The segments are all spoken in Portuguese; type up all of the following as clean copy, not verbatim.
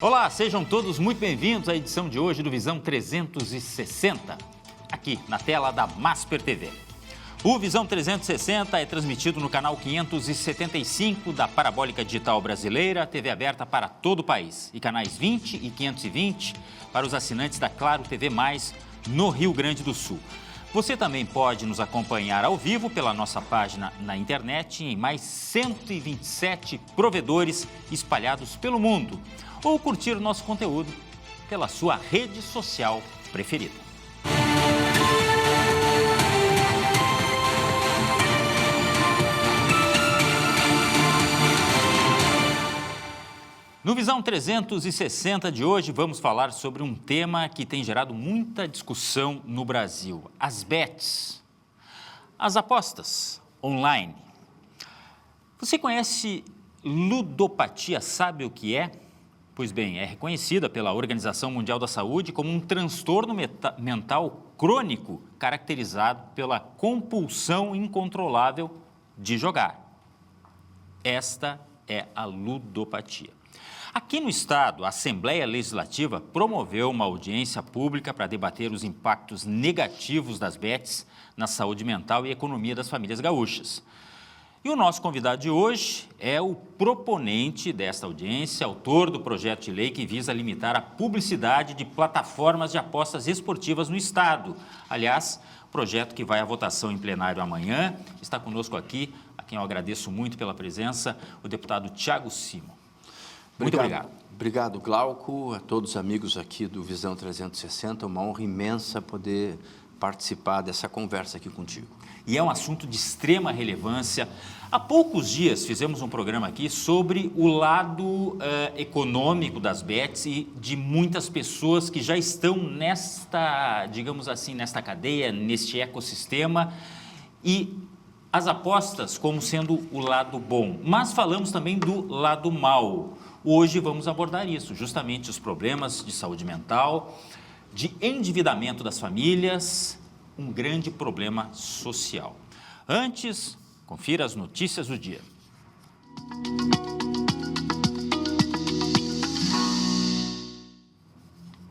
Olá, sejam todos muito bem-vindos à edição de hoje do Visão 360, aqui na tela da Masper TV. O Visão 360 é transmitido no canal 575 da Parabólica Digital Brasileira, TV aberta para todo o país, e canais 20 e 520 para os assinantes da Claro TV+, no Rio Grande do Sul. Você também pode nos acompanhar ao vivo pela nossa página na internet em mais 127 provedores espalhados pelo mundo, ou curtir o nosso conteúdo pela sua rede social preferida. No Visão 360 de hoje, vamos falar sobre um tema que tem gerado muita discussão no Brasil: as bets, as apostas online. Você conhece ludopatia, sabe o que é? Pois bem, é reconhecida pela Organização Mundial da Saúde como um transtorno mental crônico caracterizado pela compulsão incontrolável de jogar. Esta é a ludopatia. Aqui no estado, a Assembleia Legislativa promoveu uma audiência pública para debater os impactos negativos das bets na saúde mental e economia das famílias gaúchas. E o nosso convidado de hoje é o proponente desta audiência, autor do projeto de lei que visa limitar a publicidade de plataformas de apostas esportivas no estado. Aliás, projeto que vai à votação em plenário amanhã. Está conosco aqui, a quem eu agradeço muito pela presença, o deputado Thiago Simon. Muito obrigado. Obrigado, Glauco, a todos os amigos aqui do Visão 360. Uma honra imensa poder participar dessa conversa aqui contigo. E é um assunto de extrema relevância. Há poucos dias fizemos um programa aqui sobre o lado econômico das bets e de muitas pessoas que já estão nesta, digamos assim, nesta cadeia, neste ecossistema, e as apostas como sendo o lado bom. Mas falamos também do lado mau. Hoje vamos abordar isso, justamente os problemas de saúde mental, de endividamento das famílias, um grande problema social. Antes, confira as notícias do dia.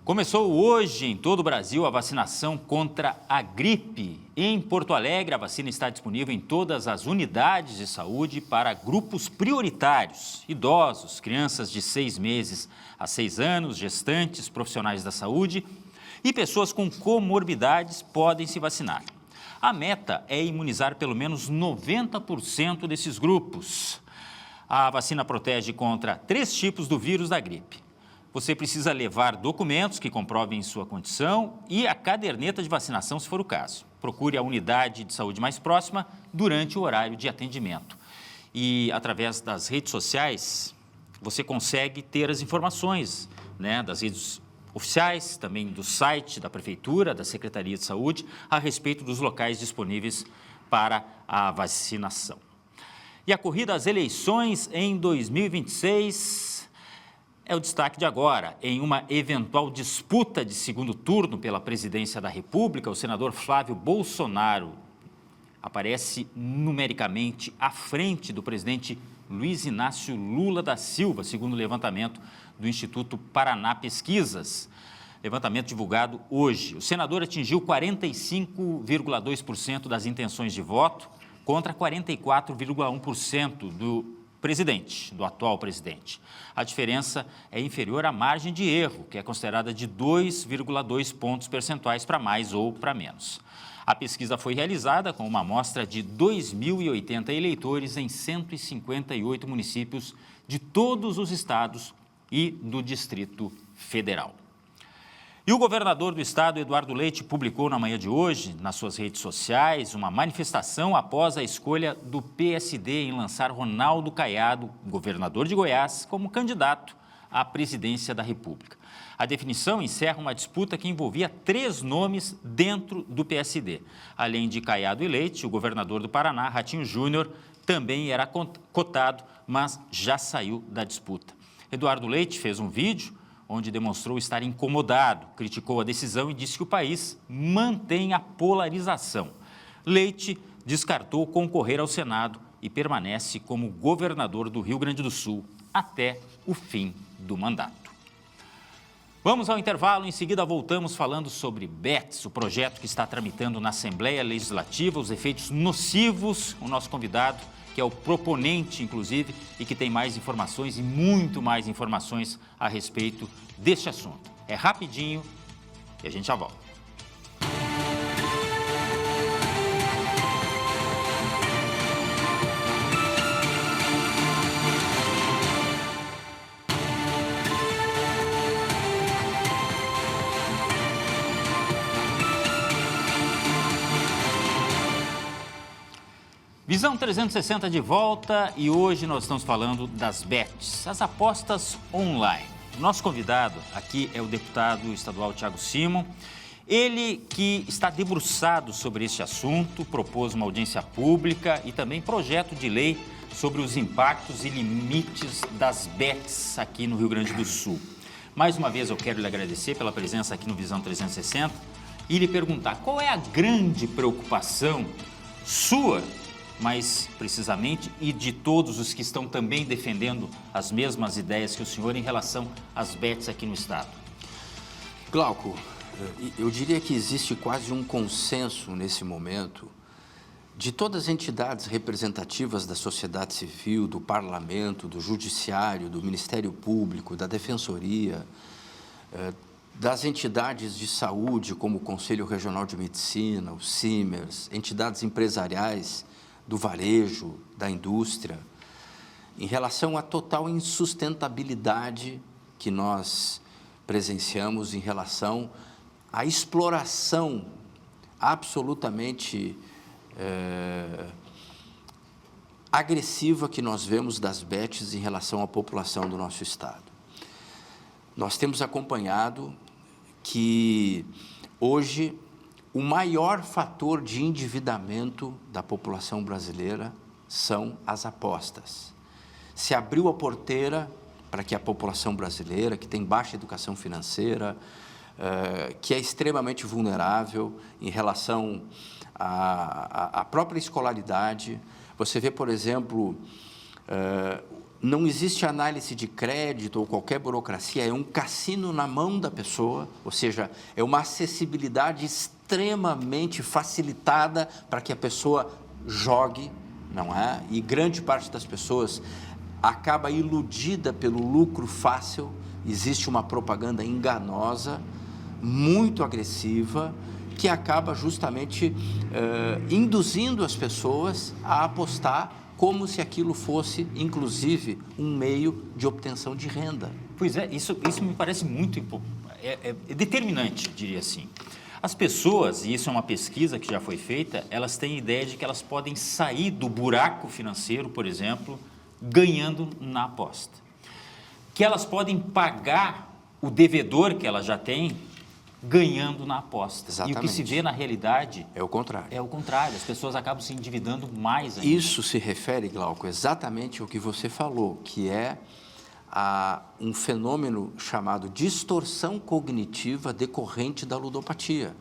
Começou hoje em todo o Brasil a vacinação contra a gripe. Em Porto Alegre, a vacina está disponível em todas as unidades de saúde para grupos prioritários: idosos, crianças de 6 meses a 6 anos, gestantes, profissionais da saúde e pessoas com comorbidades podem se vacinar. A meta é imunizar pelo menos 90% desses grupos. A vacina protege contra 3 tipos do vírus da gripe. Você precisa levar documentos que comprovem sua condição e a caderneta de vacinação, se for o caso. Procure a unidade de saúde mais próxima durante o horário de atendimento. E, através das redes sociais, você consegue ter as informações, das redes oficiais, também do site da Prefeitura, da Secretaria de Saúde, a respeito dos locais disponíveis para a vacinação. E a corrida às eleições em 2026... é o destaque de agora. Em uma eventual disputa de segundo turno pela presidência da República, o senador Flávio Bolsonaro aparece numericamente à frente do presidente Luiz Inácio Lula da Silva, segundo o levantamento do Instituto Paraná Pesquisas. Levantamento divulgado hoje. O senador atingiu 45,2% das intenções de voto contra 44,1% do atual presidente. A diferença é inferior à margem de erro, que é considerada de 2,2 pontos percentuais para mais ou para menos. A pesquisa foi realizada com uma amostra de 2.080 eleitores em 158 municípios de todos os estados e do Distrito Federal. E o governador do estado, Eduardo Leite, publicou na manhã de hoje, nas suas redes sociais, uma manifestação após a escolha do PSD em lançar Ronaldo Caiado, governador de Goiás, como candidato à presidência da República. A definição encerra uma disputa que envolvia 3 nomes dentro do PSD. Além de Caiado e Leite, o governador do Paraná, Ratinho Júnior, também era cotado, mas já saiu da disputa. Eduardo Leite fez um vídeo onde demonstrou estar incomodado, criticou a decisão e disse que o país mantém a polarização. Leite descartou concorrer ao Senado e permanece como governador do Rio Grande do Sul até o fim do mandato. Vamos ao intervalo, em seguida voltamos falando sobre BETS, o projeto que está tramitando na Assembleia Legislativa, os efeitos nocivos. O nosso convidado, que é o proponente, inclusive, e que tem mais informações e muito mais informações a respeito deste assunto. É rapidinho e a gente já volta. Visão 360 de volta e hoje nós estamos falando das BETs, as apostas online. O nosso convidado aqui é o deputado estadual Thiago Simon. Ele que está debruçado sobre este assunto, propôs uma audiência pública e também projeto de lei sobre os impactos e limites das BETs aqui no Rio Grande do Sul. Mais uma vez eu quero lhe agradecer pela presença aqui no Visão 360 e lhe perguntar qual é a grande preocupação sua, mais precisamente, e de todos os que estão também defendendo as mesmas ideias que o senhor em relação às BETs aqui no estado. Glauco, eu diria que existe quase um consenso nesse momento de todas as entidades representativas da sociedade civil, do parlamento, do judiciário, do Ministério Público, da Defensoria, das entidades de saúde, como o Conselho Regional de Medicina, o CIMERS, entidades empresariais, do varejo, da indústria, em relação à total insustentabilidade que nós presenciamos em relação à exploração absolutamente agressiva que nós vemos das BETs em relação à população do nosso estado. Nós temos acompanhado que hoje o maior fator de endividamento da população brasileira são as apostas. Se abriu a porteira para que a população brasileira, que tem baixa educação financeira, que é extremamente vulnerável em relação à própria escolaridade. Você vê, por exemplo, não existe análise de crédito ou qualquer burocracia, é um cassino na mão da pessoa, ou seja, é uma acessibilidade extremamente facilitada para que a pessoa jogue, não é? E grande parte das pessoas acaba iludida pelo lucro fácil. Existe uma propaganda enganosa, muito agressiva, que acaba justamente induzindo as pessoas a apostar como se aquilo fosse, inclusive, um meio de obtenção de renda. Pois é, isso me parece muito determinante, diria assim. As pessoas, e isso é uma pesquisa que já foi feita, elas têm ideia de que elas podem sair do buraco financeiro, por exemplo, ganhando na aposta. Que elas podem pagar o devedor que elas já têm ganhando na aposta. Exatamente. E o que se vê na realidade é o contrário. É o contrário, as pessoas acabam se endividando mais ainda. Isso se refere, Glauco, exatamente ao que você falou, que é um fenômeno chamado distorção cognitiva decorrente da ludopatia.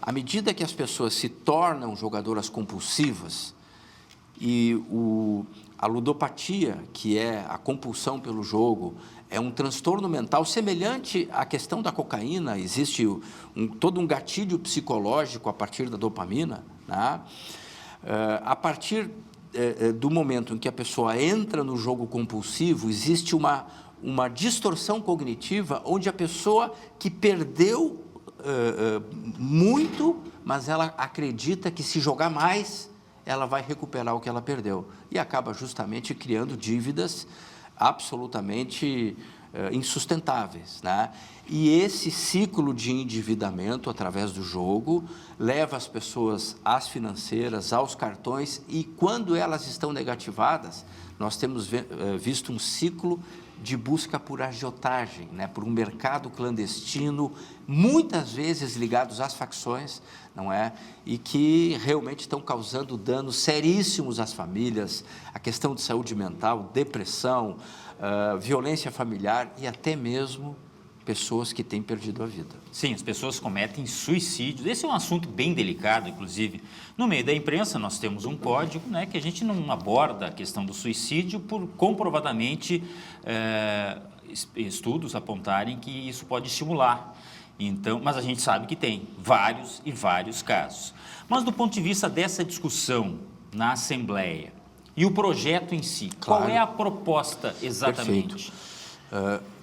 À medida que as pessoas se tornam jogadoras compulsivas e a ludopatia, que é a compulsão pelo jogo, é um transtorno mental semelhante à questão da cocaína. Existe todo um gatilho psicológico a partir da dopamina, né? A partir do momento em que a pessoa entra no jogo compulsivo, existe uma distorção cognitiva onde a pessoa que perdeu muito, mas ela acredita que se jogar mais, ela vai recuperar o que ela perdeu. E acaba justamente criando dívidas absolutamente insustentáveis, né? E esse ciclo de endividamento através do jogo leva as pessoas às financeiras, aos cartões, e quando elas estão negativadas, nós temos visto um ciclo de busca por agiotagem, né? Por um mercado clandestino, muitas vezes ligados às facções, não é? E que realmente estão causando danos seríssimos às famílias, a questão de saúde mental, depressão, violência familiar e até mesmo pessoas que têm perdido a vida. Sim, as pessoas cometem suicídios. Esse é um assunto bem delicado, inclusive. No meio da imprensa, nós temos um código, né, que a gente não aborda a questão do suicídio por comprovadamente estudos apontarem que isso pode estimular. Então, mas a gente sabe que tem vários e vários casos. Mas do ponto de vista dessa discussão na Assembleia e o projeto em si, Claro. qual é a proposta exatamente? Perfeito.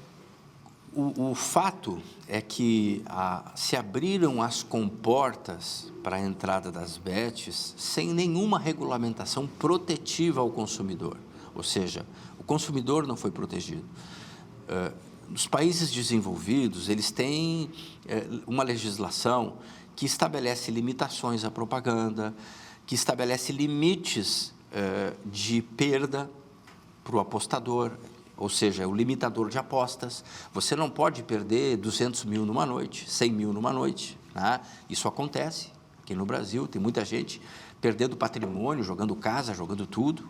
O fato é que se abriram as comportas para a entrada das bets sem nenhuma regulamentação protetiva ao consumidor. Ou seja, o consumidor não foi protegido. Nos países desenvolvidos, eles têm uma legislação que estabelece limitações à propaganda, que estabelece limites de perda para o apostador, ou seja, o limitador de apostas. Você não pode perder 200 mil numa noite, 100 mil numa noite, né? Isso acontece aqui no Brasil, tem muita gente perdendo patrimônio, jogando casa, jogando tudo.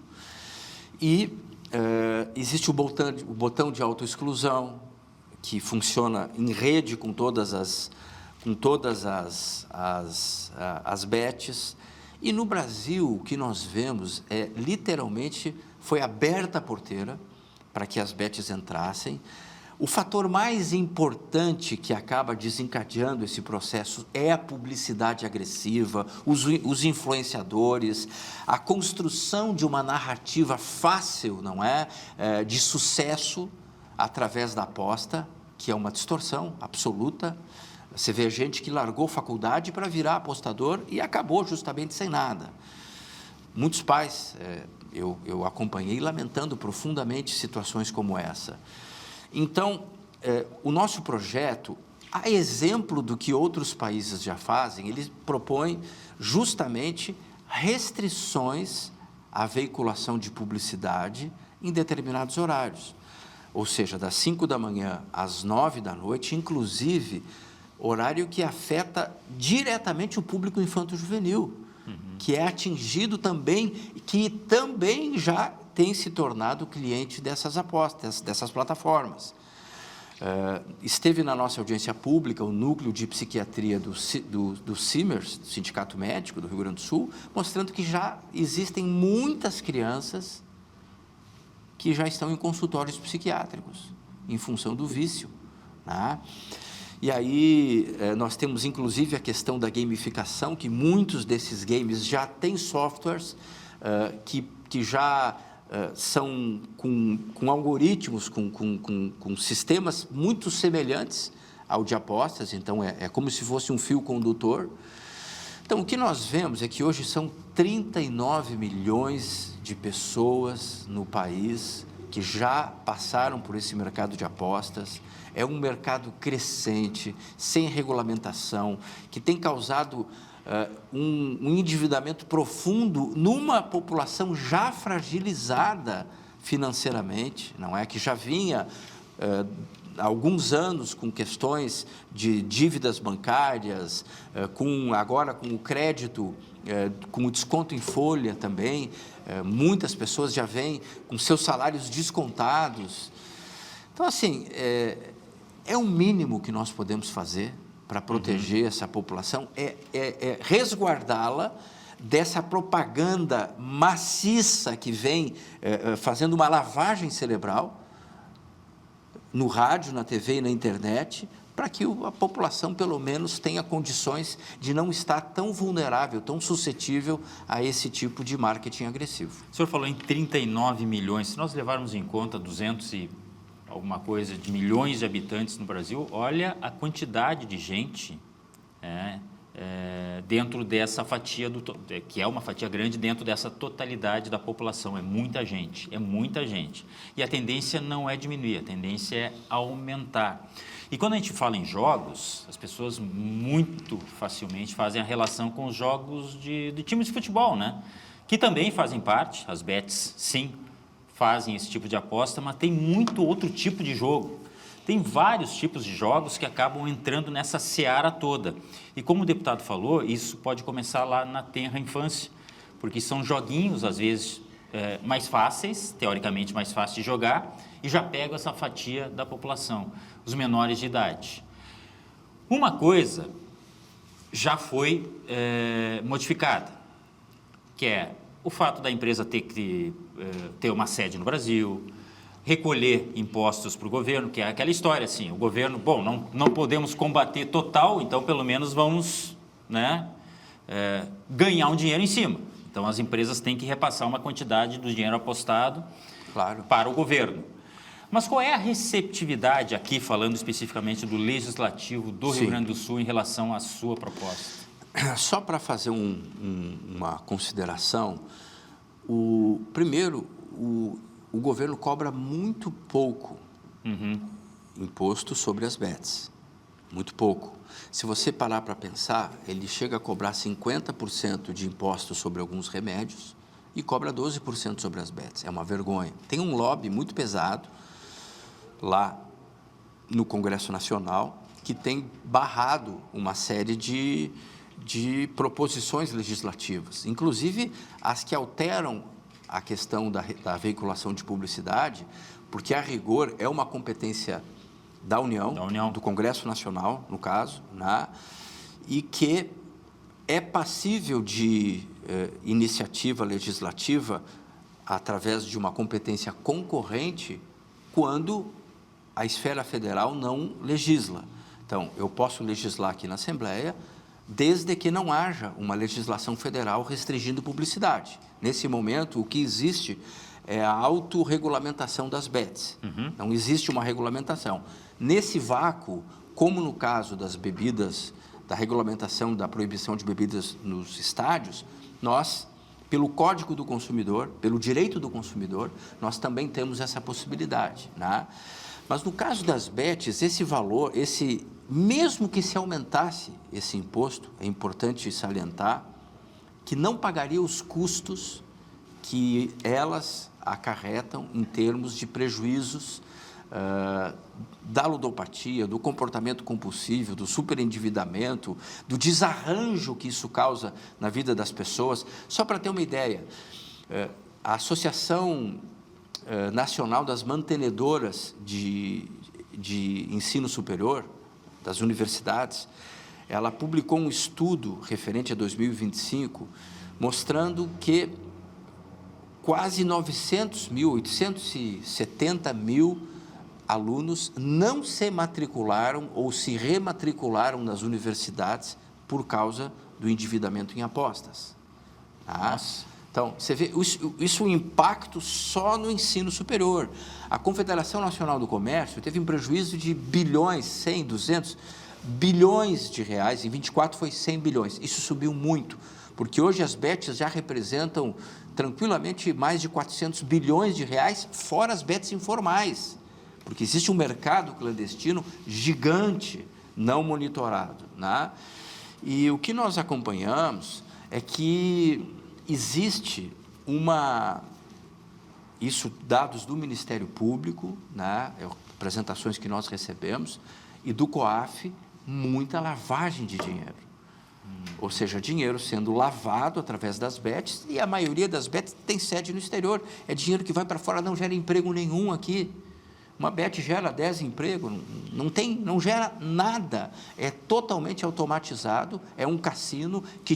E existe o botão de autoexclusão, que funciona em rede com todas as bets. E no Brasil, o que nós vemos literalmente, foi aberta a porteira para que as bets entrassem. O fator mais importante que acaba desencadeando esse processo é a publicidade agressiva, os influenciadores, a construção de uma narrativa fácil, não é? De sucesso através da aposta, que é uma distorção absoluta. Você vê gente que largou faculdade para virar apostador e acabou justamente sem nada. Muitos pais, eu acompanhei lamentando profundamente situações como essa. Então, o nosso projeto, a exemplo do que outros países já fazem, ele propõe justamente restrições à veiculação de publicidade em determinados horários. Ou seja, das 5 da manhã às 9 da noite, inclusive horário que afeta diretamente o público infanto-juvenil, que é atingido também, que também já tem se tornado cliente dessas apostas, dessas plataformas. Esteve na nossa audiência pública o núcleo de psiquiatria do CIMERS, do Sindicato Médico do Rio Grande do Sul, mostrando que já existem muitas crianças que já estão em consultórios psiquiátricos, em função do vício, né? E aí, nós temos inclusive a questão da gamificação, que muitos desses games já têm softwares que já são com algoritmos, com sistemas muito semelhantes ao de apostas, então é como se fosse um fio condutor. Então, o que nós vemos é que hoje são 39 milhões de pessoas no país que já passaram por esse mercado de apostas. É um mercado crescente, sem regulamentação, que tem causado um endividamento profundo numa população já fragilizada financeiramente, não é? Que já vinha há alguns anos com questões de dívidas bancárias, agora com o crédito, com o desconto em folha também. Muitas pessoas já vêm com seus salários descontados. Então, assim, é o mínimo que nós podemos fazer para proteger essa população, é resguardá-la dessa propaganda maciça que vem fazendo uma lavagem cerebral no rádio, na TV e na internet, para que a população, pelo menos, tenha condições de não estar tão vulnerável, tão suscetível a esse tipo de marketing agressivo. O senhor falou em 39 milhões. Se nós levarmos em conta 200 e alguma coisa de milhões de habitantes no Brasil, olha a quantidade de gente dentro dessa fatia, que é uma fatia grande dentro dessa totalidade da população. É muita gente, é muita gente. E a tendência não é diminuir, a tendência é aumentar. E quando a gente fala em jogos, as pessoas muito facilmente fazem a relação com os jogos de times de futebol, né? Que também fazem parte, as bets, sim, fazem esse tipo de aposta, mas tem muito outro tipo de jogo. Tem vários tipos de jogos que acabam entrando nessa seara toda. E como o deputado falou, isso pode começar lá na tenra infância, porque são joguinhos, às vezes, mais fáceis, teoricamente mais fáceis de jogar, e já pegam essa fatia da população, os menores de idade. Uma coisa já foi modificada, que é o fato da empresa ter uma sede no Brasil, recolher impostos para o governo, que é aquela história assim, o governo, bom, não podemos combater total, então pelo menos vamos, né, ganhar um dinheiro em cima. Então as empresas têm que repassar uma quantidade do dinheiro apostado para o governo. Mas qual é a receptividade aqui, falando especificamente do Legislativo do Rio Grande do Sul em relação à sua proposta? Só para fazer uma consideração, primeiro, o governo cobra muito pouco imposto sobre as bets, muito pouco. Se você parar para pensar, ele chega a cobrar 50% de imposto sobre alguns remédios e cobra 12% sobre as bets. É uma vergonha. Tem um lobby muito pesado lá no Congresso Nacional que tem barrado uma série de proposições legislativas, inclusive as que alteram a questão da veiculação de publicidade, porque, a rigor, é uma competência da União, do Congresso Nacional, no caso, né? E que é passível de iniciativa legislativa através de uma competência concorrente quando a esfera federal não legisla. Então, eu posso legislar aqui na Assembleia, desde que não haja uma legislação federal restringindo publicidade. Nesse momento, o que existe é a autorregulamentação das bets. Não existe uma regulamentação. Nesse vácuo, como no caso das bebidas, da regulamentação da proibição de bebidas nos estádios, nós, pelo Código do Consumidor, pelo direito do consumidor, nós também temos essa possibilidade, né? Mas no caso das bets, esse valor, mesmo que se aumentasse esse imposto, é importante salientar que não pagaria os custos que elas acarretam em termos de prejuízos da ludopatia, do comportamento compulsivo, do superendividamento, do desarranjo que isso causa na vida das pessoas. Só para ter uma ideia, a Associação Nacional das Mantenedoras de Ensino Superior, das universidades, ela publicou um estudo referente a 2025, mostrando que quase 870 mil alunos não se matricularam ou se rematricularam nas universidades por causa do endividamento em apostas. Então, você vê, isso é um impacto só no ensino superior. A Confederação Nacional do Comércio teve um prejuízo de bilhões, 100, 200 bilhões de reais, em 24 foi 100 bilhões. Isso subiu muito, porque hoje as bets já representam tranquilamente mais de 400 bilhões de reais, fora as bets informais, porque existe um mercado clandestino gigante, não monitorado, né? E o que nós acompanhamos é que existe dados do Ministério Público, né, apresentações que nós recebemos, e do COAF, muita lavagem de dinheiro. Ou seja, dinheiro sendo lavado através das bets, e a maioria das bets tem sede no exterior. É dinheiro que vai para fora, não gera emprego nenhum aqui. Uma bet gera 10 empregos, não gera nada, é totalmente automatizado, é um cassino que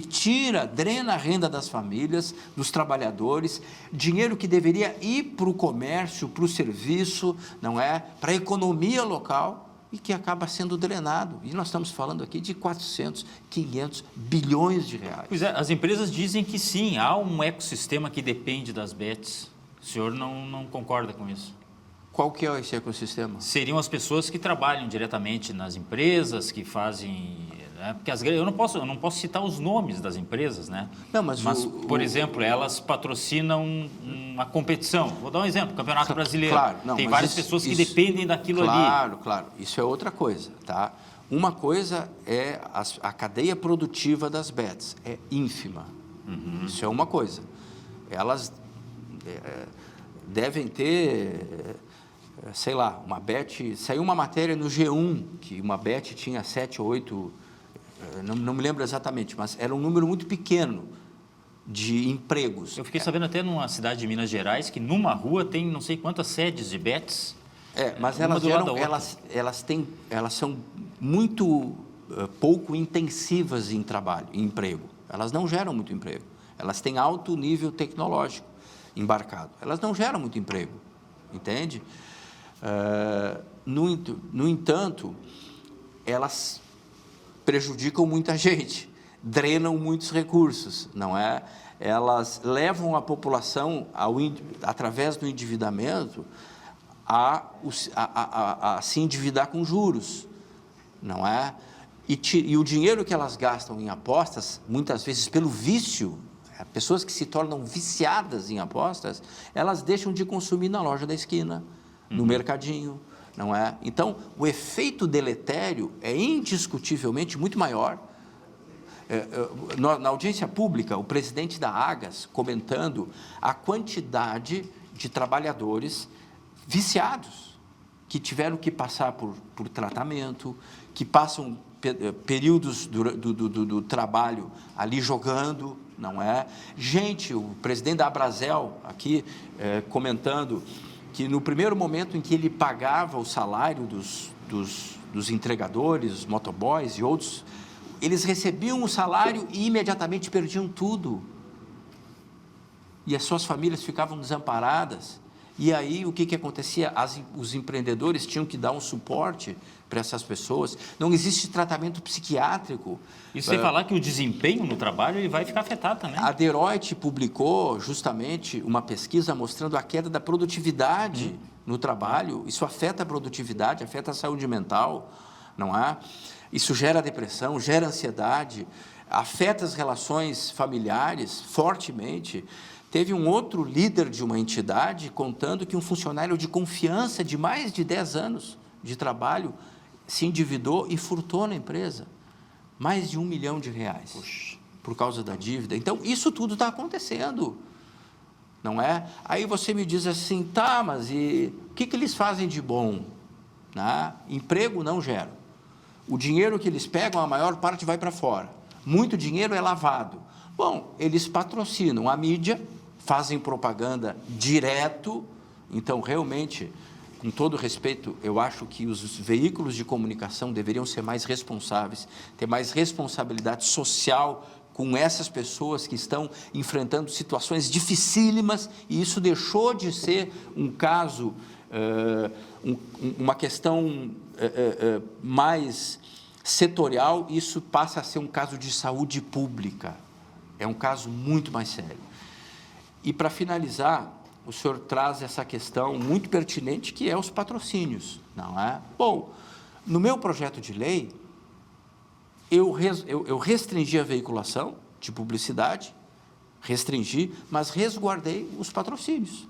drena a renda das famílias, dos trabalhadores, dinheiro que deveria ir para o comércio, para o serviço, não é? Para a economia local, e que acaba sendo drenado. E nós estamos falando aqui de 400, 500 bilhões de reais. Pois é, as empresas dizem que sim, há um ecossistema que depende das bets. O senhor não concorda com isso? Qual que é esse ecossistema? Seriam as pessoas que trabalham diretamente nas empresas, que fazem... Né? Porque eu não posso citar os nomes das empresas, né? Não, mas por exemplo, elas patrocinam uma competição. Vou dar um exemplo, Campeonato Brasileiro. Claro, não, tem várias pessoas que dependem daquilo ali. Claro. Isso é outra coisa, tá? Uma coisa é a cadeia produtiva das bets, é ínfima. Isso é uma coisa. Elas devem ter... sei lá, uma bet, saiu uma matéria no G1, que uma bet tinha 7 ou 8, não me lembro exatamente, mas era um número muito pequeno de empregos. Eu fiquei sabendo até numa cidade de Minas Gerais, que numa rua tem não sei quantas sedes de bets. Mas elas são muito pouco intensivas em trabalho, em emprego. Elas não geram muito emprego. Elas têm alto nível tecnológico embarcado. Elas não geram muito emprego. entende? No entanto, elas prejudicam muita gente, drenam muitos recursos, não é? Elas levam a população, através do endividamento, a se endividar com juros, não é? E o dinheiro que elas gastam em apostas, muitas vezes pelo vício, pessoas que se tornam viciadas em apostas, elas deixam de consumir na loja da esquina, no mercadinho, não é? Então, o efeito deletério é indiscutivelmente muito maior. Na audiência pública, o presidente da Agas comentando a quantidade de trabalhadores viciados, que tiveram que passar por tratamento, que passam períodos do trabalho ali jogando, não é? Gente, o presidente da Abrazel aqui comentando que no primeiro momento em que ele pagava o salário dos entregadores, os motoboys e outros, eles recebiam o salário e imediatamente perdiam tudo. E as suas famílias ficavam desamparadas. E aí, o que acontecia? Os empreendedores tinham que dar um suporte para essas pessoas. Não existe tratamento psiquiátrico. E sem falar que o desempenho no trabalho ele vai ficar afetado também. A Deloitte publicou justamente uma pesquisa mostrando a queda da produtividade no trabalho. Isso afeta a produtividade, afeta a saúde mental, não é? Isso gera depressão, gera ansiedade, afeta as relações familiares fortemente. Teve um outro líder de uma entidade contando que um funcionário de confiança de mais de 10 anos de trabalho se endividou e furtou na empresa mais de R$1 milhão. Poxa. Por causa da dívida. Então, isso tudo está acontecendo, não é? Aí você me diz assim, tá, mas e o que eles fazem de bom? Né? Emprego não gera. O dinheiro que eles pegam, a maior parte vai para fora. Muito dinheiro é lavado. Bom, eles patrocinam a mídia, fazem propaganda direto. Então, realmente, com todo respeito, eu acho que os veículos de comunicação deveriam ser mais responsáveis, ter mais responsabilidade social com essas pessoas que estão enfrentando situações dificílimas, e isso deixou de ser um caso, uma questão mais setorial, isso passa a ser um caso de saúde pública. É um caso muito mais sério. E, para finalizar, o senhor traz essa questão muito pertinente, que é os patrocínios, não é? Bom, no meu projeto de lei, eu restringi a veiculação de publicidade, mas resguardei os patrocínios,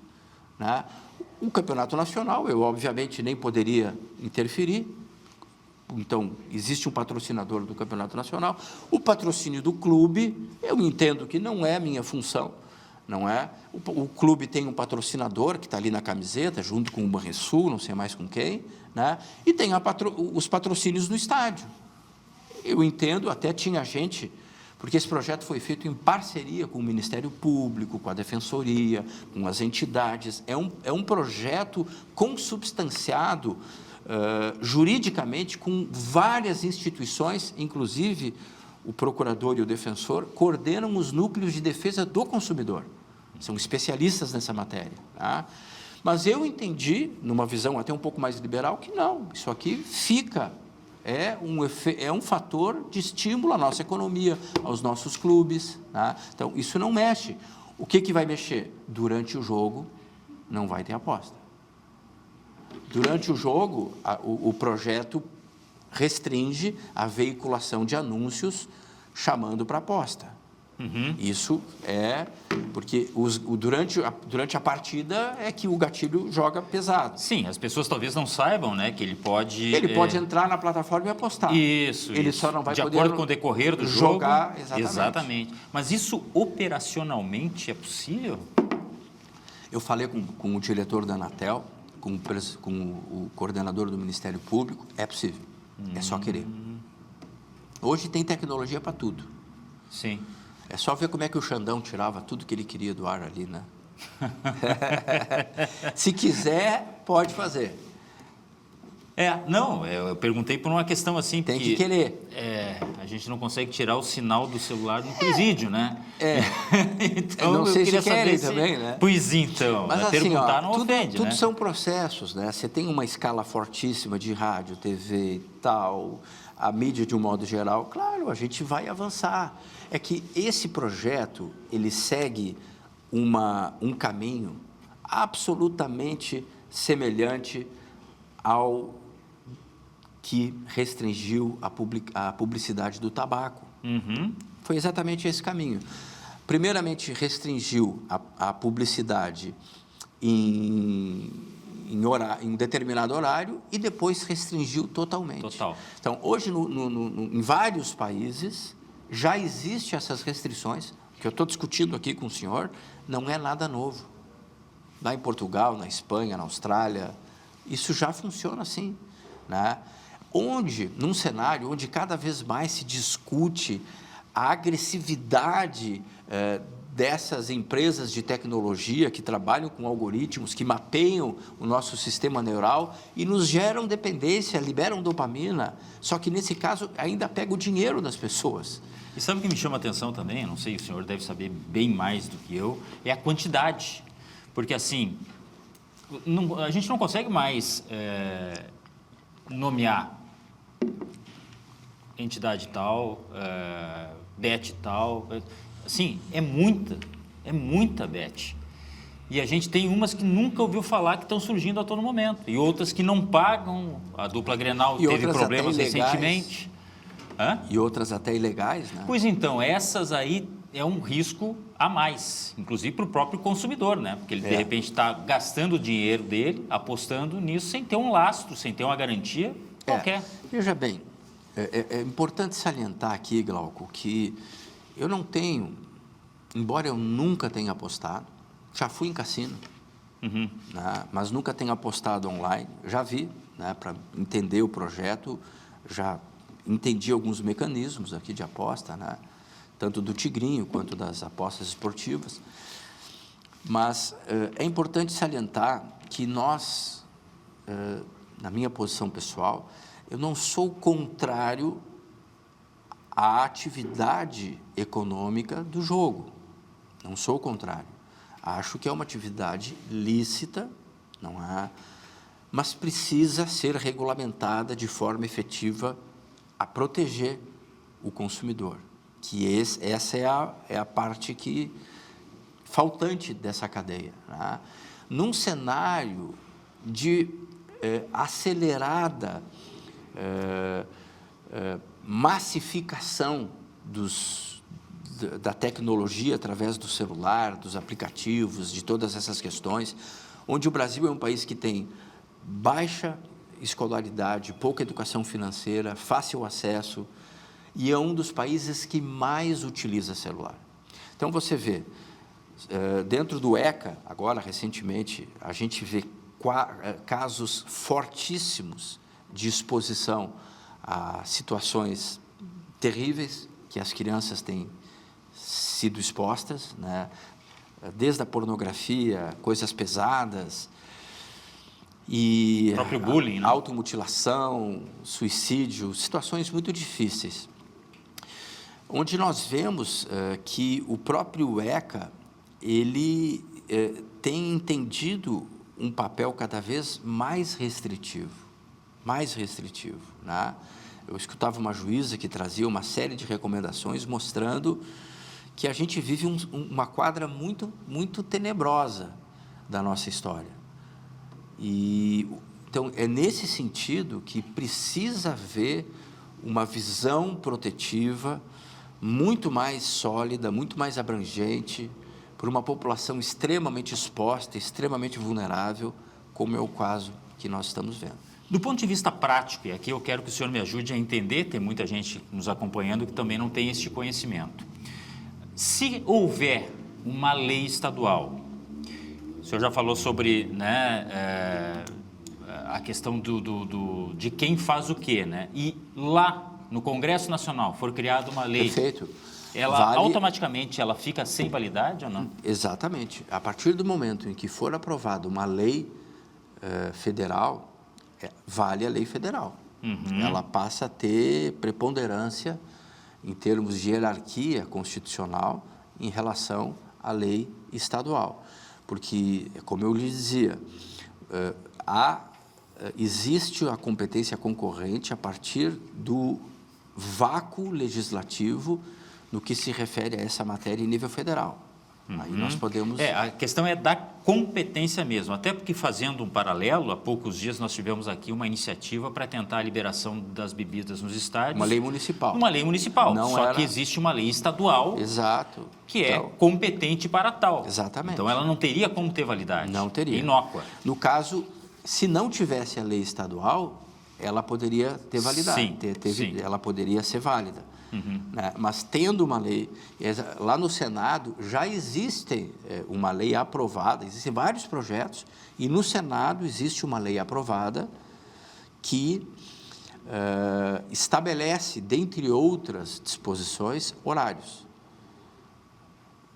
né? O campeonato nacional, eu obviamente nem poderia interferir. Então, existe um patrocinador do campeonato nacional. O patrocínio do clube, eu entendo que não é minha função, não é? O clube tem um patrocinador que está ali na camiseta, junto com o Banrisul, não sei mais com quem, né? E tem os patrocínios do estádio. Eu entendo, até tinha gente, porque esse projeto foi feito em parceria com o Ministério Público, com a Defensoria, com as entidades. É um projeto consubstanciado juridicamente com várias instituições, inclusive o procurador e o defensor coordenam os núcleos de defesa do consumidor. São especialistas nessa matéria. Tá? Mas eu entendi, numa visão até um pouco mais liberal, que não, isso aqui fica, é um fator de estímulo à nossa economia, aos nossos clubes. Tá? Então, isso não mexe. O que vai mexer? Durante o jogo, não vai ter aposta. Durante o jogo, o projeto restringe a veiculação de anúncios chamando para aposta. Isso é porque durante a partida é que o gatilho joga pesado. Sim, as pessoas talvez não saibam, né, que ele pode... Ele pode entrar na plataforma e apostar. Ele só não vai de poder acordo com o decorrer do jogar, jogo. Exatamente. Mas isso operacionalmente é possível? Eu falei com o diretor da Anatel, com o coordenador do Ministério Público, é possível. É só querer. Hoje tem tecnologia para tudo. Sim. É só ver como é que o Xandão tirava tudo que ele queria do ar ali, né? Se quiser, pode fazer. Não, eu perguntei por uma questão assim, Tem que querer. A gente não consegue tirar o sinal do celular no presídio, né? Então, não sei se querem também, né? Pois então, mas assim, perguntar não ofende, tudo né? são processos, né? Você tem uma escala fortíssima de rádio, TV e tal, a mídia de um modo geral, claro, a gente vai avançar. É que esse projeto, ele segue um caminho absolutamente semelhante ao que restringiu a publicidade do tabaco. Foi exatamente esse caminho. Primeiramente, restringiu a publicidade em determinado horário e depois restringiu totalmente. Total. Então, hoje, em vários países, já existem essas restrições. O que eu estou discutindo aqui com o senhor não é nada novo. Lá em Portugal, na Espanha, na Austrália, isso já funciona assim, né? Num cenário onde cada vez mais se discute a agressividade dessas empresas de tecnologia que trabalham com algoritmos, que mapeiam o nosso sistema neural e nos geram dependência, liberam dopamina, só que nesse caso ainda pega o dinheiro das pessoas. E sabe o que me chama a atenção também? Não sei, o senhor deve saber bem mais do que eu, é a quantidade. Porque assim, a gente não consegue mais nomear entidade tal, bet tal. Assim, é muita bet. E a gente tem umas que nunca ouviu falar que estão surgindo a todo momento. E outras que não pagam. A dupla Grenal teve problemas recentemente. E outras até ilegais, né? Pois então, essas aí é um risco a mais, inclusive para o próprio consumidor, né? Porque ele, de repente, está gastando o dinheiro dele, apostando nisso, sem ter um lastro, sem ter uma garantia qualquer. Veja bem, é importante salientar aqui, Glauco, que eu não tenho, embora eu nunca tenha apostado, já fui em cassino, né? Mas nunca tenho apostado online, já vi, né, para entender o projeto, já entendi alguns mecanismos aqui de aposta, né? Tanto do Tigrinho quanto das apostas esportivas. Mas é importante salientar que nós, na minha posição pessoal, eu não sou contrário à atividade econômica do jogo. Não sou contrário. Acho que é uma atividade lícita, não é? Mas precisa ser regulamentada de forma efetiva a proteger o consumidor, que essa é a parte faltante dessa cadeia, né? Num cenário de acelerada massificação da tecnologia através do celular, dos aplicativos, de todas essas questões, onde o Brasil é um país que tem baixa escolaridade, pouca educação financeira, fácil acesso, e é um dos países que mais utiliza celular. Então, você vê, dentro do ECA, agora, recentemente, a gente vê casos fortíssimos de exposição a situações terríveis que as crianças têm sido expostas, né? Desde a pornografia, coisas pesadas, e o próprio bullying, né? Automutilação, suicídio, situações muito difíceis, onde nós vemos que o próprio ECA, ele tem entendido um papel cada vez mais restritivo, né? Eu escutava uma juíza que trazia uma série de recomendações mostrando que a gente vive uma quadra muito, muito tenebrosa da nossa história. Então, é nesse sentido que precisa haver uma visão protetiva muito mais sólida, muito mais abrangente, por uma população extremamente exposta, extremamente vulnerável, como é o caso que nós estamos vendo. Do ponto de vista prático, e aqui eu quero que o senhor me ajude a entender, tem muita gente nos acompanhando que também não tem este conhecimento. Se houver uma lei estadual, o senhor já falou sobre, né, a questão de quem faz o quê, né? E lá no Congresso Nacional for criada uma lei, perfeito, ela automaticamente ela fica sem validade ou não? Exatamente. A partir do momento em que for aprovada uma lei federal, vale a lei federal. Ela passa a ter preponderância em termos de hierarquia constitucional em relação à lei estadual. Porque, como eu lhe dizia, existe a competência concorrente a partir do vácuo legislativo no que se refere a essa matéria em nível federal. Aí nós podemos... A questão é da competência mesmo, até porque, fazendo um paralelo, há poucos dias nós tivemos aqui uma iniciativa para tentar a liberação das bebidas nos estádios. Uma lei municipal. Uma lei municipal, Não que existe uma lei estadual. Exato. Que é competente para tal. Exatamente. Então, ela não teria como ter validade. Não teria. Inócua. No caso, se não tivesse a lei estadual, ela poderia ter validade. Sim. Ela poderia ser válida. Né? Mas tendo uma lei, lá no Senado já existe uma lei aprovada, existem vários projetos, e no Senado existe uma lei aprovada que estabelece, dentre outras disposições, horários.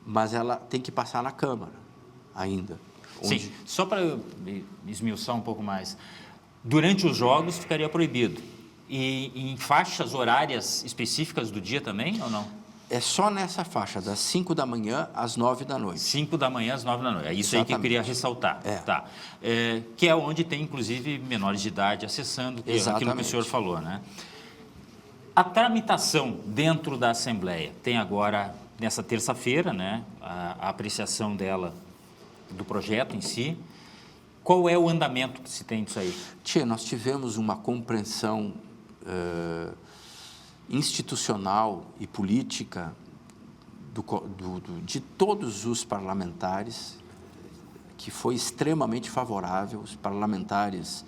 Mas ela tem que passar na Câmara ainda. Sim, só para esmiuçar um pouco mais, durante os jogos ficaria proibido. E em faixas horárias específicas do dia também, ou não? É só nessa faixa, das 5 da manhã às 9 da noite. 5 da manhã às 9 da noite. É isso aí que eu queria ressaltar. Tá. Que é onde tem, inclusive, menores de idade acessando, aquilo que o senhor falou, né? A tramitação dentro da Assembleia tem agora, nessa terça-feira, né, a apreciação dela, do projeto em si. Qual é o andamento que se tem disso aí? Nós tivemos uma compreensão institucional e política de todos os parlamentares, que foi extremamente favorável. Os parlamentares,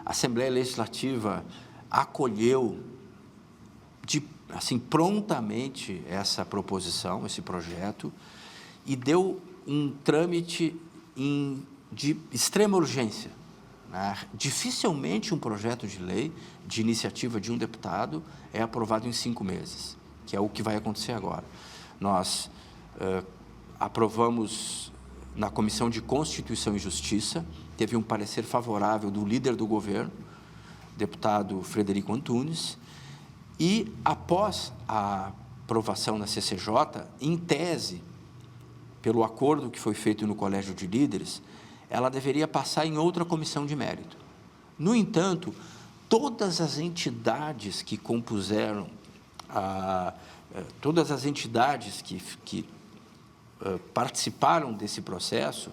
a Assembleia Legislativa acolheu prontamente essa proposição, esse projeto, e deu um trâmite de extrema urgência. Dificilmente um projeto de lei de iniciativa de um deputado é aprovado em 5 meses, que é o que vai acontecer agora. Nós aprovamos na Comissão de Constituição e Justiça, teve um parecer favorável do líder do governo, deputado Frederico Antunes, e após a aprovação na CCJ, em tese, pelo acordo que foi feito no Colégio de Líderes, ela deveria passar em outra comissão de mérito. No entanto, todas as entidades que compuseram, todas as entidades que participaram desse processo,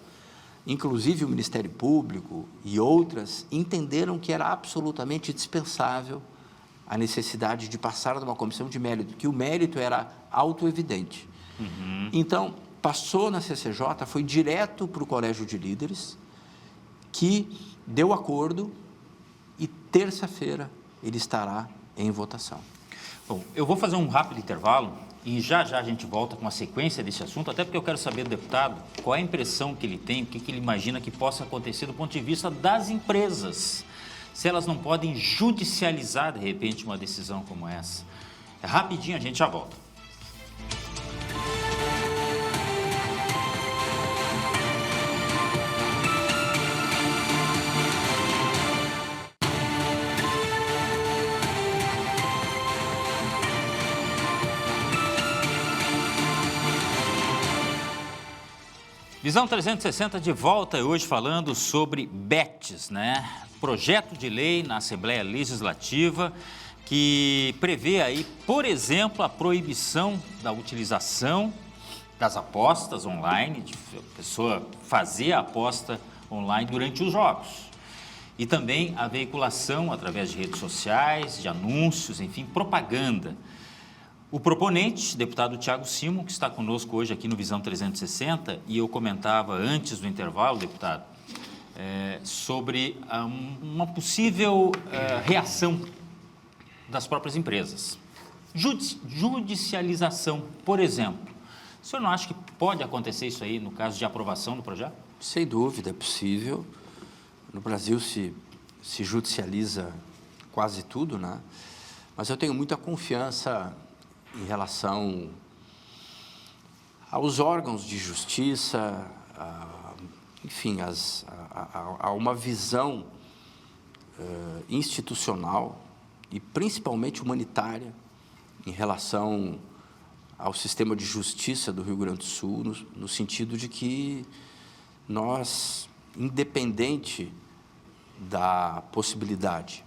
inclusive o Ministério Público e outras, entenderam que era absolutamente dispensável a necessidade de passar numa comissão de mérito, que o mérito era autoevidente. Então, passou na CCJ, foi direto para o Colégio de Líderes, que deu acordo, e terça-feira ele estará em votação. Bom, eu vou fazer um rápido intervalo e já a gente volta com a sequência desse assunto, até porque eu quero saber do deputado qual é a impressão que ele tem, o que ele imagina que possa acontecer do ponto de vista das empresas, se elas não podem judicializar, de repente, uma decisão como essa. Rapidinho, a gente já volta. Visão 360 de volta, hoje falando sobre bets, né? Projeto de lei na Assembleia Legislativa que prevê aí, por exemplo, a proibição da utilização das apostas online, de a pessoa fazer a aposta online durante os jogos. E também a veiculação através de redes sociais, de anúncios, enfim, propaganda. O proponente, deputado Thiago Simon, que está conosco hoje aqui no Visão 360, e eu comentava antes do intervalo, deputado, sobre uma possível reação das próprias empresas. Judicialização, por exemplo. O senhor não acha que pode acontecer isso aí no caso de aprovação do projeto? Sem dúvida, é possível. No Brasil se judicializa quase tudo, né? Mas eu tenho muita confiança em relação aos órgãos de justiça, enfim, a uma visão institucional e principalmente humanitária em relação ao sistema de justiça do Rio Grande do Sul, no sentido de que nós, independente da possibilidade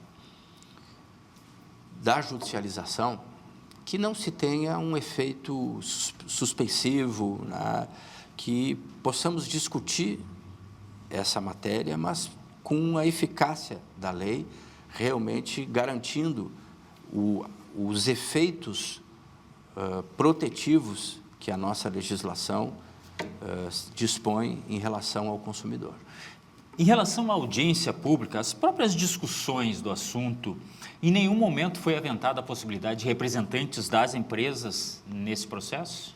da judicialização, que não se tenha um efeito suspensivo, né, que possamos discutir essa matéria, mas com a eficácia da lei, realmente garantindo os efeitos protetivos que a nossa legislação dispõe em relação ao consumidor. Em relação à audiência pública, as próprias discussões do assunto, em nenhum momento foi aventada a possibilidade de representantes das empresas nesse processo?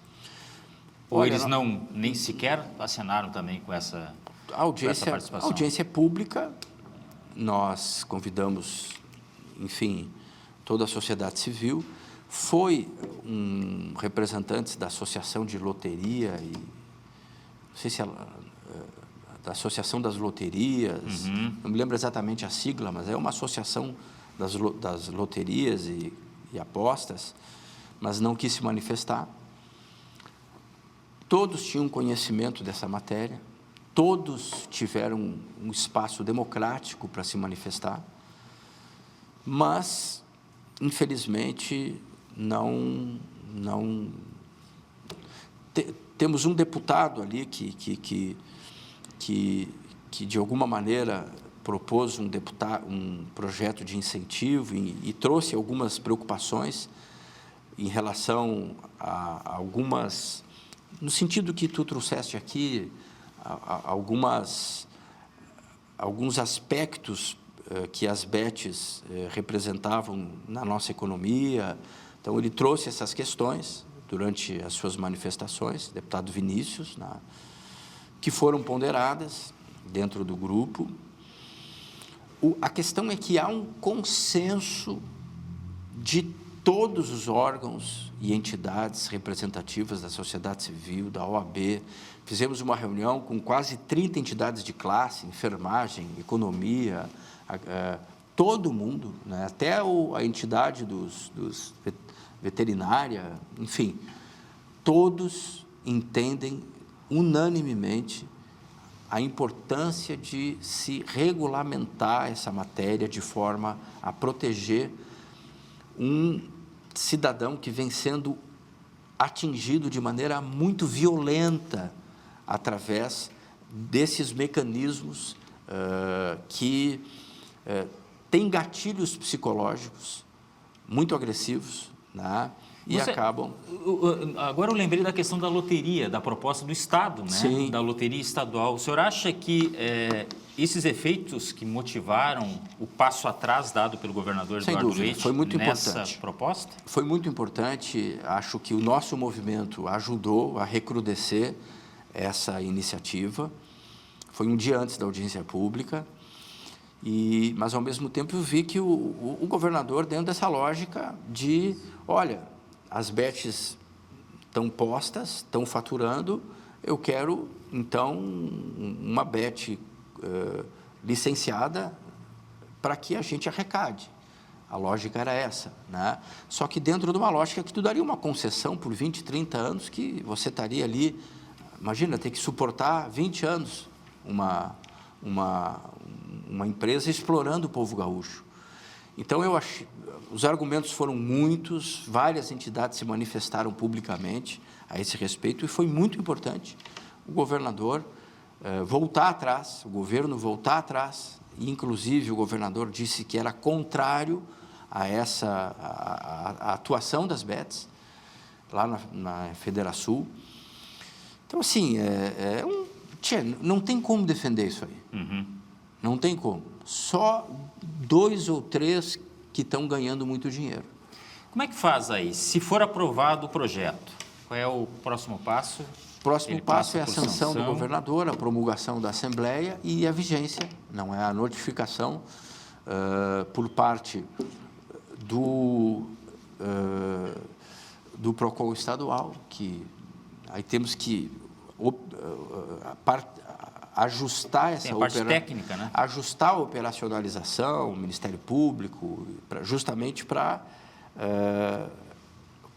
Ou eles nem sequer assinaram também com essa participação? A audiência pública, nós convidamos, enfim, toda a sociedade civil, foi representantes da Associação de Loteria, não sei se da Associação das Loterias, não me lembro exatamente a sigla, mas é uma associação das loterias e apostas, mas não quis se manifestar. Todos tinham conhecimento dessa matéria, todos tiveram um espaço democrático para se manifestar, mas, infelizmente, temos um deputado ali que de alguma maneira propôs um projeto de incentivo e trouxe algumas preocupações em relação a algumas, no sentido que tu trouxeste aqui, alguns aspectos que as bets representavam na nossa economia. Então, ele trouxe essas questões durante as suas manifestações, deputado Vinícius, que foram ponderadas dentro do grupo. A questão é que há um consenso de todos os órgãos e entidades representativas da sociedade civil, da OAB. Fizemos uma reunião com quase 30 entidades de classe, enfermagem, economia, todo mundo, né? Até a entidade dos veterinária, enfim, todos entendem unanimemente a importância de se regulamentar essa matéria de forma a proteger um cidadão que vem sendo atingido de maneira muito violenta através desses mecanismos que têm gatilhos psicológicos muito agressivos, né? E acabam... Agora eu lembrei da questão da loteria, da proposta do Estado, né? Sim. Da loteria estadual. O senhor acha que esses efeitos que motivaram o passo atrás dado pelo governador Eduardo Leite foi muito nessa importante. proposta? Foi muito importante. Acho que o nosso movimento ajudou a recrudescer essa iniciativa. Foi um dia antes da audiência pública. Mas, ao mesmo tempo, eu vi que o governador, dentro dessa lógica de, olha, as bets estão postas, estão faturando, eu quero, então, uma bet licenciada para que a gente arrecade. A lógica era essa, né? Só que dentro de uma lógica que tu daria uma concessão por 20, 30 anos, que você estaria ali, imagina, ter que suportar 20 anos uma empresa explorando o povo gaúcho. Então, os argumentos foram muitos, várias entidades se manifestaram publicamente a esse respeito, e foi muito importante o governador voltar atrás, o governo voltar atrás, e, inclusive, o governador disse que era contrário a a atuação das bets, lá na Federação. Então, assim, não tem como defender isso aí. Não tem como. Só 2 ou 3 que estão ganhando muito dinheiro. Como é que faz aí? Se for aprovado o projeto, qual é o próximo passo? O próximo passo é a sanção do governador, a promulgação da Assembleia e a vigência, não é a notificação por parte do PROCON estadual, que aí temos que ajustar essa Tem a parte técnica, né? Ajustar a operacionalização, o Ministério Público, justamente para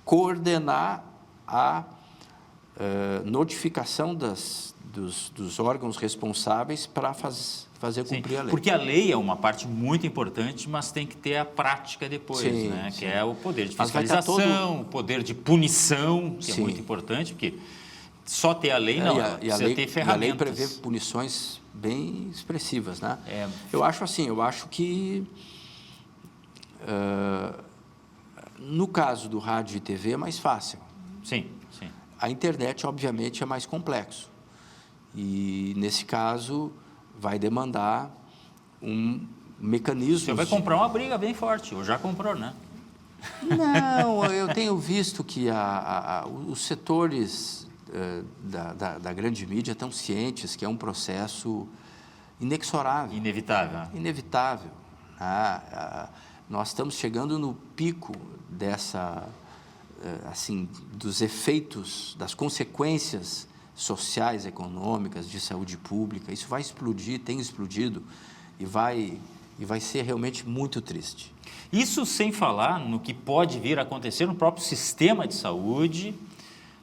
coordenar a notificação dos órgãos responsáveis para fazer cumprir a lei. Porque a lei é uma parte muito importante, mas tem que ter a prática depois, Sim, né? sim. Que é o poder de fiscalização, o poder de punição, que Sim. é muito importante, porque só ter a lei não, precisa ter ferramentas. E a lei prevê punições bem expressivas, né? Eu acho que no caso do rádio e TV é mais fácil. Sim, sim. A internet, obviamente, é mais complexo. E, nesse caso, vai demandar um mecanismo... Você vai comprar uma briga bem forte, ou já comprou, né? Não, eu tenho visto que os setores da grande mídia estão cientes que é um processo inexorável. Inevitável. Inevitável. Nós estamos chegando no pico dos efeitos, das consequências sociais, econômicas, de saúde pública. Isso vai explodir, tem explodido e vai ser realmente muito triste. Isso sem falar no que pode vir a acontecer no próprio sistema de saúde,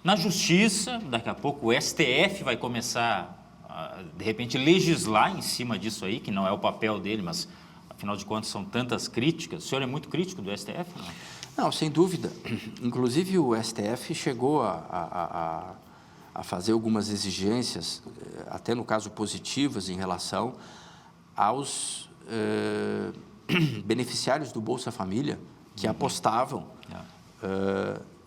na justiça. Daqui a pouco o STF vai começar a, de repente, legislar em cima disso aí, que não é o papel dele, mas, afinal de contas, são tantas críticas. O senhor é muito crítico do STF, não? Não, sem dúvida. Inclusive, o STF chegou a fazer algumas exigências, até no caso positivas, em relação aos beneficiários do Bolsa Família, que apostavam.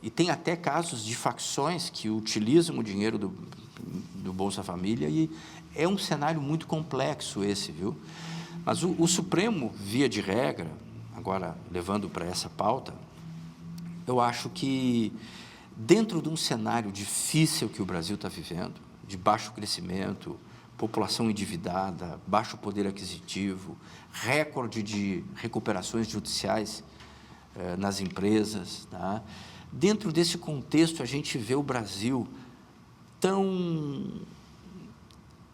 E tem até casos de facções que utilizam o dinheiro do Bolsa Família, e é um cenário muito complexo esse, viu? Mas o Supremo, via de regra, agora levando para essa pauta, eu acho que dentro de um cenário difícil que o Brasil está vivendo, de baixo crescimento, população endividada, baixo poder aquisitivo, recorde de recuperações judiciais nas empresas, tá? Dentro desse contexto, a gente vê o Brasil tão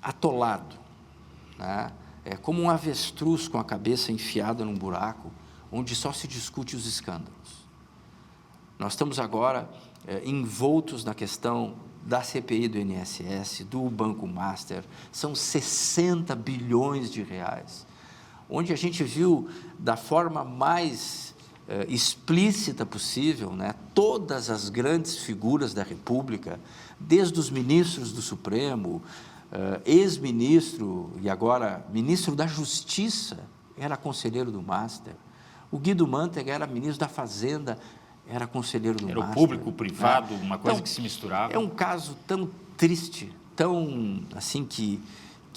atolado, né? É como um avestruz com a cabeça enfiada num buraco, onde só se discute os escândalos. Nós estamos agora envoltos na questão da CPI do INSS, do Banco Master, são 60 bilhões de reais, onde a gente viu da forma mais explícita possível, né, todas as grandes figuras da República, desde os ministros do Supremo, ex-ministro e agora ministro da Justiça, era conselheiro do Master, o Guido Mantega era ministro da Fazenda, era conselheiro do Master. Era o público, o privado, uma coisa que se misturava. É um caso tão triste, tão assim que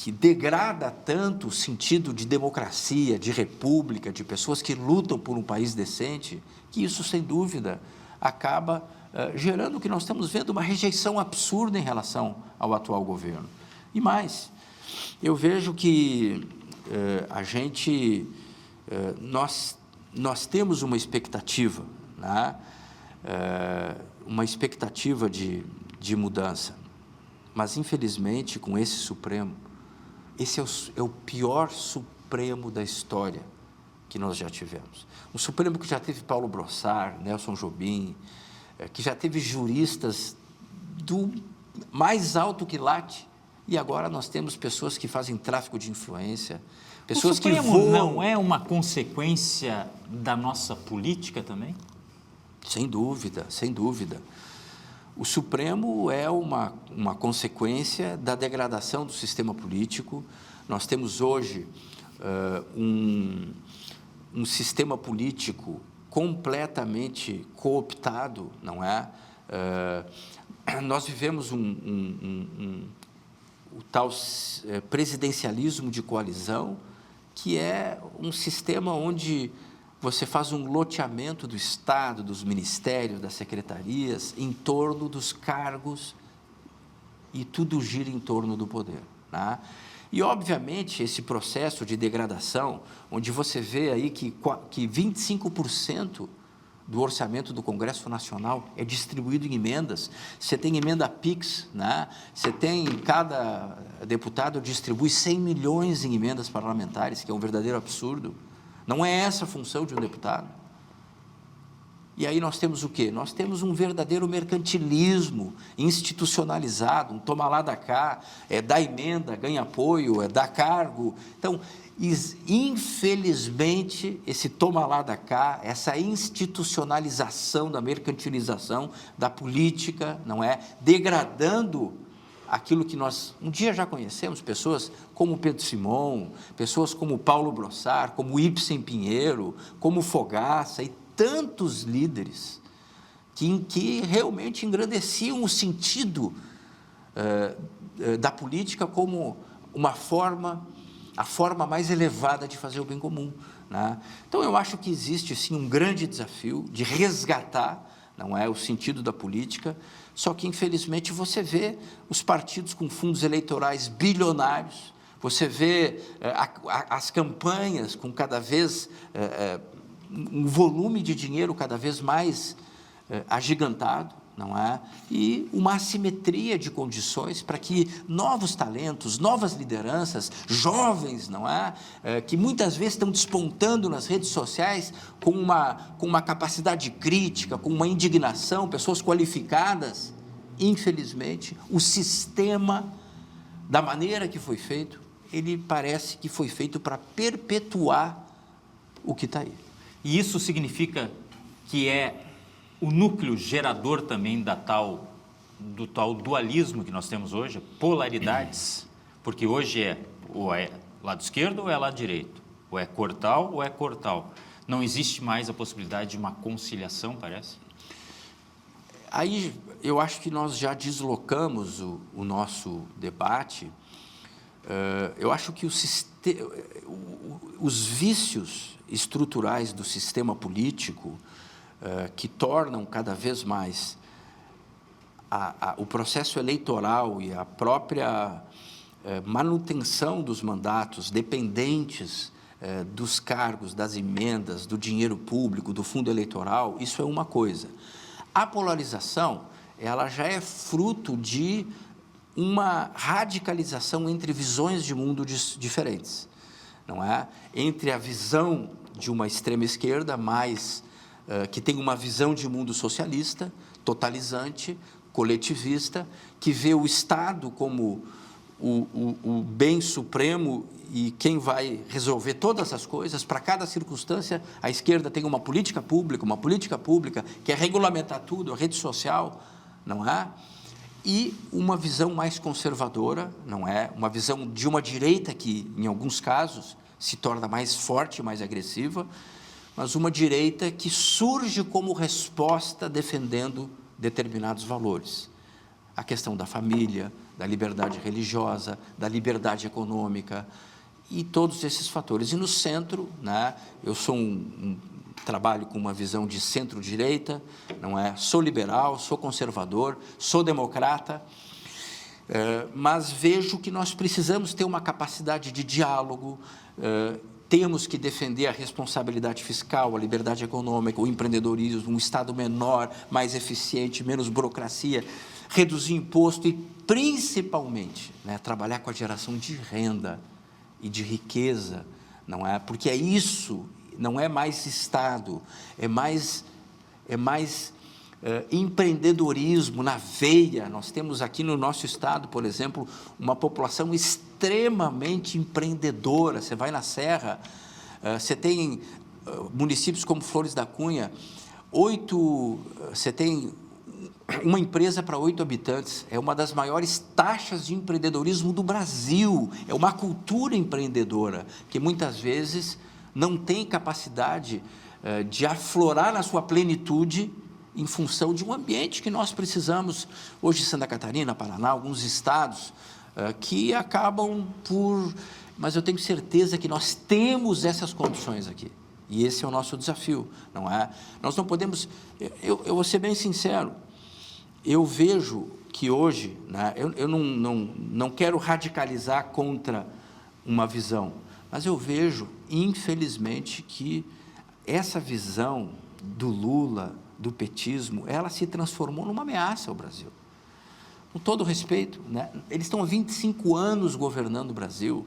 degrada tanto o sentido de democracia, de república, de pessoas que lutam por um país decente, que isso, sem dúvida, acaba gerando o que nós estamos vendo, uma rejeição absurda em relação ao atual governo. E mais, eu vejo que nós temos uma expectativa, né? Uma expectativa de mudança, mas, infelizmente, com esse Supremo, esse é o pior Supremo da história que nós já tivemos. Um Supremo que já teve Paulo Brossard, Nelson Jobim, que já teve juristas do mais alto quilate, e agora nós temos pessoas que fazem tráfico de influência, pessoas que voam... O Supremo não é uma consequência da nossa política também? Sem dúvida, sem dúvida. O Supremo é uma consequência da degradação do sistema político. Nós temos hoje um sistema político completamente cooptado, não é? Nós vivemos o tal presidencialismo de coalizão, que é um sistema onde você faz um loteamento do Estado, dos ministérios, das secretarias, em torno dos cargos, e tudo gira em torno do poder, né? E, obviamente, esse processo de degradação, onde você vê aí que 25% do orçamento do Congresso Nacional é distribuído em emendas. Você tem emenda PIX, né? Você tem, cada deputado distribui 100 milhões em emendas parlamentares, que é um verdadeiro absurdo. Não é essa a função de um deputado. E aí nós temos o quê? Nós temos um verdadeiro mercantilismo institucionalizado, um toma lá da cá, dá emenda, ganha apoio, dá cargo. Então, infelizmente, esse toma lá da cá, essa institucionalização da mercantilização da política, não é? Degradando aquilo que nós um dia já conhecemos, pessoas como Pedro Simon, pessoas como Paulo Brossard, como Ibsen Pinheiro, como Fogaça e tantos líderes que realmente engrandeciam o sentido da política como a forma mais elevada de fazer o bem comum, né? Então, eu acho que existe, sim, um grande desafio de resgatar, não é, o sentido da política, só que, infelizmente, você vê os partidos com fundos eleitorais bilionários, você vê as campanhas com cada vez um volume de dinheiro cada vez mais agigantado, não é? E uma assimetria de condições para que novos talentos, novas lideranças, jovens, não é? Que muitas vezes estão despontando nas redes sociais com uma capacidade crítica, com uma indignação, pessoas qualificadas. Infelizmente, o sistema, da maneira que foi feito, ele parece que foi feito para perpetuar o que está aí. E isso significa que é o núcleo gerador também do tal dualismo que nós temos hoje, polaridades, porque hoje ou é lado esquerdo ou é lado direito, ou é cortal ou é cortal. Não existe mais a possibilidade de uma conciliação, parece? Aí eu acho que nós já deslocamos o nosso debate. Eu acho que os vícios estruturais do sistema político que tornam cada vez mais o processo eleitoral e a própria manutenção dos mandatos dependentes dos cargos, das emendas, do dinheiro público, do fundo eleitoral, isso é uma coisa. A polarização, ela já é fruto de uma radicalização entre visões de mundo diferentes, não é? Entre a visão de uma extrema esquerda que tem uma visão de mundo socialista, totalizante, coletivista, que vê o Estado como o bem supremo e quem vai resolver todas as coisas. Para cada circunstância, a esquerda tem uma política pública que é regulamentar tudo, a rede social, não é? E uma visão mais conservadora, não é? Uma visão de uma direita que, em alguns casos, se torna mais forte, mais agressiva, mas uma direita que surge como resposta defendendo determinados valores. A questão da família, da liberdade religiosa, da liberdade econômica e todos esses fatores. E no centro, né, eu trabalho com uma visão de centro-direita, não é? Sou liberal, sou conservador, sou democrata, mas vejo que nós precisamos ter uma capacidade de diálogo, temos que defender a responsabilidade fiscal, a liberdade econômica, o empreendedorismo, um Estado menor, mais eficiente, menos burocracia, reduzir imposto e, principalmente, né, trabalhar com a geração de renda e de riqueza, não é? Porque é isso, não é mais Estado, é mais empreendedorismo na veia. Nós temos aqui no nosso estado, por exemplo, uma população extremamente empreendedora. Você vai na Serra, você tem municípios como Flores da Cunha, você tem uma empresa para 8 habitantes, é uma das maiores taxas de empreendedorismo do Brasil, é uma cultura empreendedora, que muitas vezes não tem capacidade de aflorar na sua plenitude em função de um ambiente que nós precisamos. Hoje, Santa Catarina, Paraná, alguns estados que acabam por... Mas eu tenho certeza que nós temos essas condições aqui. E esse é o nosso desafio, não é? Nós não podemos... Eu vou ser bem sincero, eu vejo que hoje, né, eu não quero radicalizar contra uma visão, mas eu vejo, infelizmente, que essa visão do Lula, do petismo, ela se transformou numa ameaça ao Brasil. Com todo respeito, né? Eles estão há 25 anos governando o Brasil.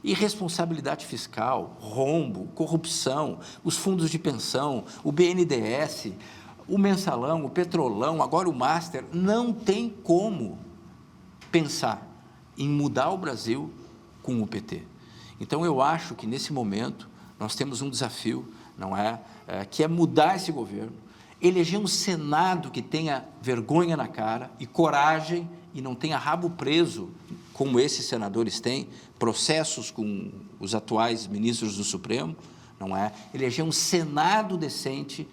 Irresponsabilidade fiscal, rombo, corrupção, os fundos de pensão, o BNDES, o mensalão, o petrolão, agora o Master. Não tem como pensar em mudar o Brasil com o PT. Então, eu acho que, nesse momento, nós temos um desafio, não é? Que é mudar esse governo, eleger um Senado que tenha vergonha na cara e coragem e não tenha rabo preso, como esses senadores têm, processos com os atuais ministros do Supremo, não é? Eleger um Senado decente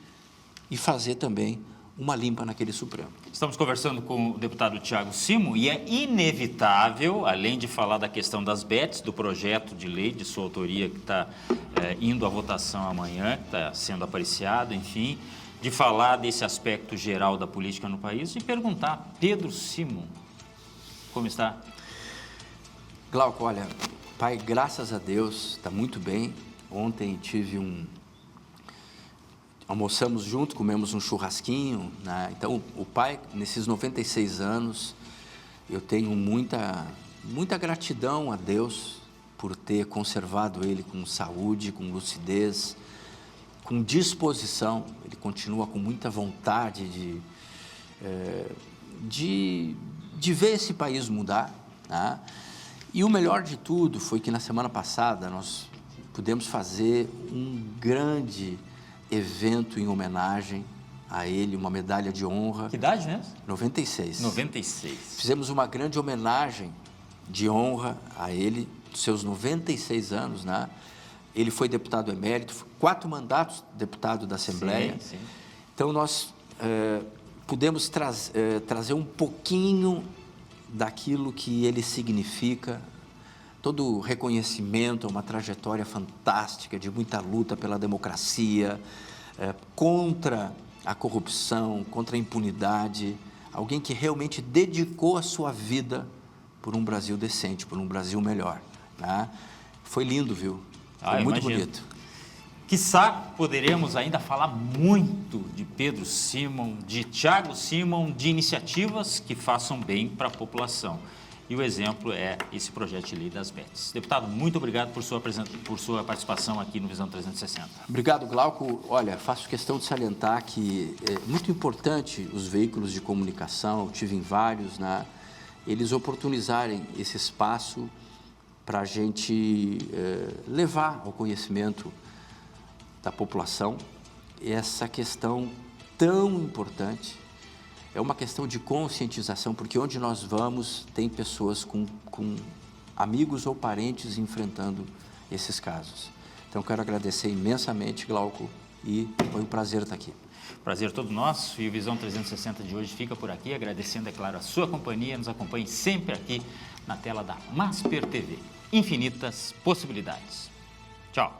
e fazer também uma limpa naquele Supremo. Estamos conversando com o deputado Thiago Simon e é inevitável, além de falar da questão das bets, do projeto de lei de sua autoria que está indo à votação amanhã, que está sendo apreciado, enfim, de falar desse aspecto geral da política no país e perguntar, Pedro Simon, como está? Glauco, olha, pai, graças a Deus, está muito bem. Ontem almoçamos junto, comemos um churrasquinho, né? Então, o pai, nesses 96 anos, eu tenho muita gratidão a Deus por ter conservado ele com saúde, com lucidez, com disposição. Ele continua com muita vontade de ver esse país mudar, né? E o melhor de tudo foi que na semana passada nós pudemos fazer um grande evento em homenagem a ele, uma medalha de honra. Que idade mesmo? 96. 96. Fizemos uma grande homenagem de honra a ele, dos seus 96 anos, né? Ele foi deputado emérito, 4 mandatos deputado da Assembleia. Sim, sim. Então, nós pudemos trazer um pouquinho daquilo que ele significa, todo o reconhecimento, uma trajetória fantástica de muita luta pela democracia, contra a corrupção, contra a impunidade, alguém que realmente dedicou a sua vida por um Brasil decente, por um Brasil melhor, né? Foi lindo, viu? Foi muito bonito. Quiçá poderemos ainda falar muito de Pedro Simon, de Thiago Simon, de iniciativas que façam bem para a população. E o exemplo é esse projeto de lei das bets. Deputado, muito obrigado por sua participação aqui no Visão 360. Obrigado, Glauco. Olha, faço questão de salientar que é muito importante os veículos de comunicação, eu tive em vários, né? Eles oportunizarem esse espaço para a gente levar ao conhecimento da população essa questão tão importante. É uma questão de conscientização, porque onde nós vamos tem pessoas com amigos ou parentes enfrentando esses casos. Então, quero agradecer imensamente, Glauco, e foi um prazer estar aqui. Prazer todo nosso, e o Visão 360 de hoje fica por aqui, agradecendo, é claro, a sua companhia. Nos acompanhe sempre aqui na tela da Masper TV. Infinitas possibilidades. Tchau.